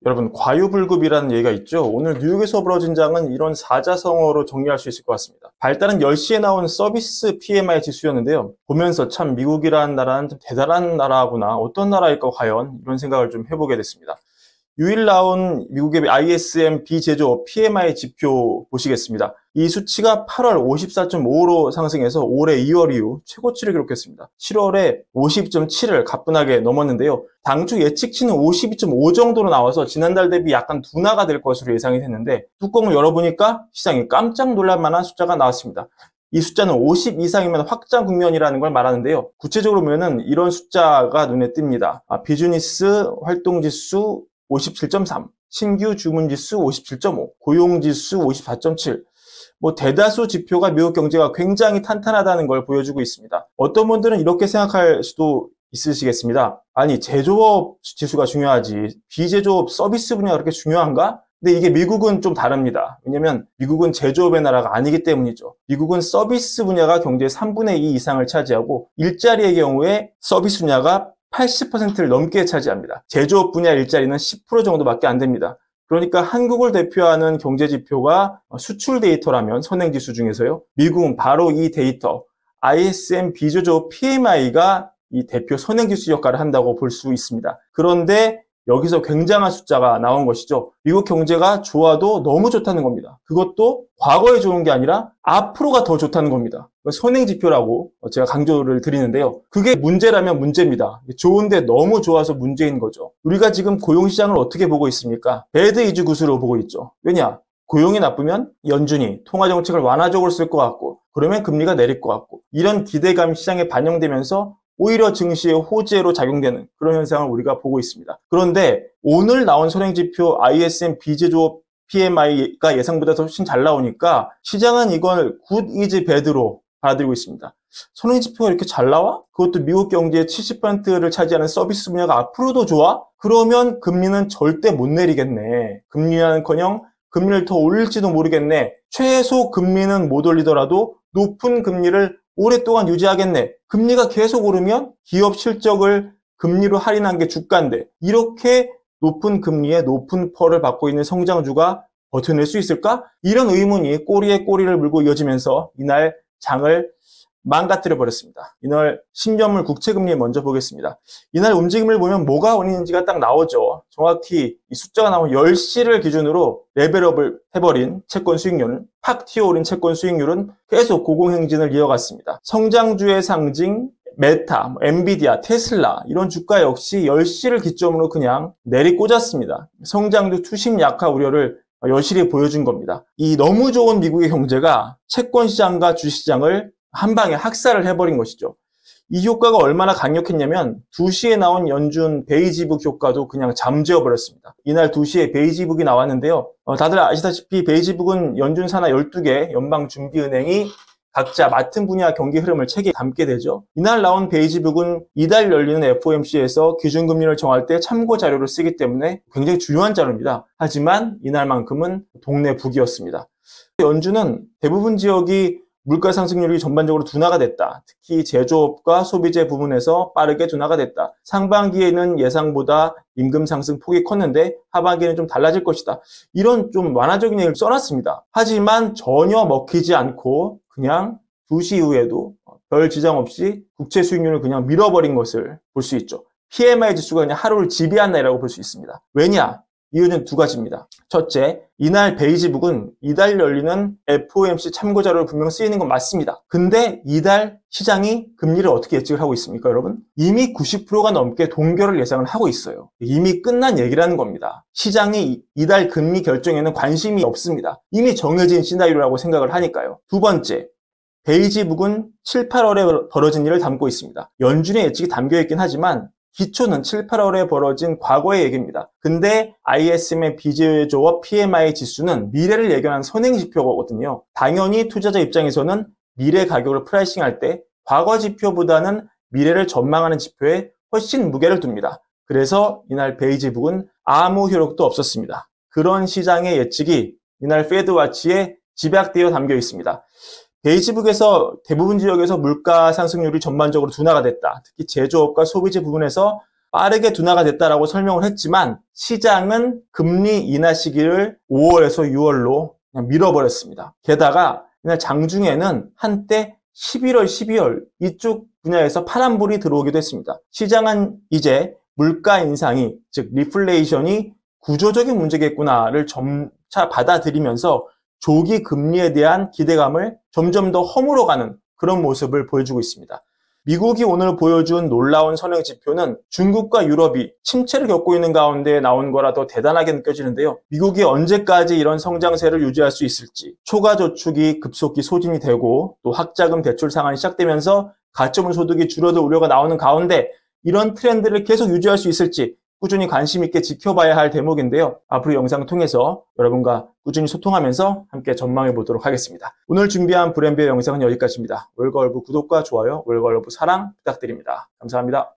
여러분, 과유불급이라는 얘기가 있죠. 오늘 뉴욕에서 벌어진 장은 이런 사자성어로 정리할 수 있을 것 같습니다. 발달은 10시에 나온 서비스 PMI 지수였는데요. 보면서 참 미국이라는 나라는 좀 대단한 나라구나, 어떤 나라일까 과연, 이런 생각을 좀 해보게 됐습니다. 유일 나온 미국의 ISM 비제조업 PMI 지표 보시겠습니다. 이 수치가 8월 54.5로 상승해서 올해 2월 이후 최고치를 기록했습니다. 7월에 50.7을 가뿐하게 넘었는데요. 당초 예측치는 52.5 정도로 나와서 지난달 대비 약간 둔화가 될 것으로 예상이 됐는데, 뚜껑을 열어보니까 시장이 깜짝 놀랄 만한 숫자가 나왔습니다. 이 숫자는 50 이상이면 확장 국면이라는 걸 말하는데요. 구체적으로 보면은 이런 숫자가 눈에 띕니다. 비즈니스 활동지수 57.3, 신규 주문지수 57.5, 고용지수 54.7. 대다수 지표가 미국 경제가 굉장히 탄탄하다는 걸 보여주고 있습니다. 어떤 분들은 이렇게 생각할 수도 있으시겠습니다. 아니, 제조업 지수가 중요하지 비제조업 서비스 분야가 그렇게 중요한가? 근데 이게 미국은 좀 다릅니다. 왜냐면 미국은 제조업의 나라가 아니기 때문이죠. 미국은 서비스 분야가 경제의 3분의 2 이상을 차지하고, 일자리의 경우에 서비스 분야가 80%를 넘게 차지합니다. 제조업 분야 일자리는 10% 정도밖에 안 됩니다. 그러니까 한국을 대표하는 경제 지표가 수출 데이터라면, 선행지수 중에서요, 미국은 바로 이 데이터 ISM 비제조업 PMI가 이 대표 선행지수 역할을 한다고 볼 수 있습니다. 그런데 여기서 굉장한 숫자가 나온 것이죠. 미국 경제가 좋아도 너무 좋다는 겁니다. 그것도 과거에 좋은 게 아니라 앞으로가 더 좋다는 겁니다. 선행지표라고 제가 강조를 드리는데요. 그게 문제라면 문제입니다. 좋은데 너무 좋아서 문제인 거죠. 우리가 지금 고용시장을 어떻게 보고 있습니까? 배드 이즈 굿으로 보고 있죠. 왜냐? 고용이 나쁘면 연준이 통화정책을 완화적으로 쓸 것 같고, 그러면 금리가 내릴 것 같고, 이런 기대감이 시장에 반영되면서 오히려 증시의 호재로 작용되는 그런 현상을 우리가 보고 있습니다. 그런데 오늘 나온 선행지표 ISM 비제조업 PMI가 예상보다 더 훨씬 잘 나오니까 시장은 이걸 good is bad로 받아들이고 있습니다. 선행지표가 이렇게 잘 나와? 그것도 미국 경제의 70%를 차지하는 서비스 분야가 앞으로도 좋아? 그러면 금리는 절대 못 내리겠네. 금리는커녕 금리를 더 올릴지도 모르겠네. 최소 금리는 못 올리더라도 높은 금리를 오랫동안 유지하겠네. 금리가 계속 오르면 기업 실적을 금리로 할인한 게 주가인데, 이렇게 높은 금리에 높은 펄을 받고 있는 성장주가 버텨낼 수 있을까? 이런 의문이 꼬리에 꼬리를 물고 이어지면서 이날 장을 망가뜨려 버렸습니다. 이날 10년물 국채금리 먼저 보겠습니다. 이날 움직임을 보면 뭐가 원인인지가 딱 나오죠. 정확히 이 숫자가 나온 10시를 기준으로 레벨업을 해버린 채권 수익률은, 팍 튀어오른 채권 수익률은 계속 고공행진을 이어갔습니다. 성장주의 상징 메타, 엔비디아, 테슬라 이런 주가 역시 10시를 기점으로 그냥 내리꽂았습니다. 성장주 투심 약화 우려를 여실히 보여준 겁니다. 이 너무 좋은 미국의 경제가 채권 시장과 주시장을 한 방에 학살을 해버린 것이죠. 이 효과가 얼마나 강력했냐면 2시에 나온 연준 베이지북 효과도 그냥 잠재워버렸습니다. 이날 2시에 베이지북이 나왔는데요. 다들 아시다시피 베이지북은 연준 산하 12개 연방준비은행이 각자 맡은 분야 경기 흐름을 책에 담게 되죠. 이날 나온 베이지북은 이달 열리는 FOMC에서 기준금리를 정할 때 참고 자료를 쓰기 때문에 굉장히 중요한 자료입니다. 하지만 이날만큼은 동네 북이었습니다. 연준은 대부분 지역이 물가 상승률이 전반적으로 둔화가 됐다. 특히 제조업과 소비재 부분에서 빠르게 둔화가 됐다. 상반기에는 예상보다 임금 상승 폭이 컸는데 하반기에는 좀 달라질 것이다. 이런 좀 완화적인 얘기를 써놨습니다. 하지만 전혀 먹히지 않고 그냥 2시 이후에도 별 지장 없이 국채 수익률을 그냥 밀어버린 것을 볼 수 있죠. PMI 지수가 그냥 하루를 지배한 날이라고 볼 수 있습니다. 왜냐? 이유는 두 가지입니다. 첫째, 이날 베이지북은 이달 열리는 FOMC 참고자료로 분명 쓰이는 건 맞습니다. 근데 이달 시장이 금리를 어떻게 예측을 하고 있습니까, 여러분? 이미 90%가 넘게 동결을 예상을 하고 있어요. 이미 끝난 얘기라는 겁니다. 시장이 이달 금리 결정에는 관심이 없습니다. 이미 정해진 시나리오라고 생각을 하니까요. 두 번째, 베이지북은 7, 8월에 벌어진 일을 담고 있습니다. 연준의 예측이 담겨있긴 하지만 기초는 7, 8월에 벌어진 과거의 얘기입니다. 근데 ISM의 비제조업 PMI 지수는 미래를 예견한 선행지표거든요. 당연히 투자자 입장에서는 미래 가격을 프라이싱할 때 과거 지표보다는 미래를 전망하는 지표에 훨씬 무게를 둡니다. 그래서 이날 베이지북은 아무 효력도 없었습니다. 그런 시장의 예측이 이날 페드와치에 집약되어 담겨 있습니다. 베이지북에서 대부분 지역에서 물가 상승률이 전반적으로 둔화가 됐다. 특히 제조업과 소비재 부분에서 빠르게 둔화가 됐다라고 설명을 했지만 시장은 금리 인하 시기를 5월에서 6월로 그냥 밀어버렸습니다. 게다가 그냥 장중에는 한때 11월, 12월 이쪽 분야에서 파란불이 들어오기도 했습니다. 시장은 이제 물가 인상이, 즉 리플레이션이 구조적인 문제겠구나를 점차 받아들이면서 조기 금리에 대한 기대감을 점점 더 허물어가는 그런 모습을 보여주고 있습니다. 미국이 오늘 보여준 놀라운 선행 지표는 중국과 유럽이 침체를 겪고 있는 가운데 나온 거라 더 대단하게 느껴지는데요. 미국이 언제까지 이런 성장세를 유지할 수 있을지, 초과 저축이 급속히 소진이 되고 또 학자금 대출 상한이 시작되면서 가처분 소득이 줄어들 우려가 나오는 가운데 이런 트렌드를 계속 유지할 수 있을지 꾸준히 관심 있게 지켜봐야 할 대목인데요. 앞으로 영상을 통해서 여러분과 꾸준히 소통하면서 함께 전망해 보도록 하겠습니다. 오늘 준비한 브랜비의 영상은 여기까지입니다. 월가월부 구독과 좋아요, 월가월부 사랑 부탁드립니다. 감사합니다.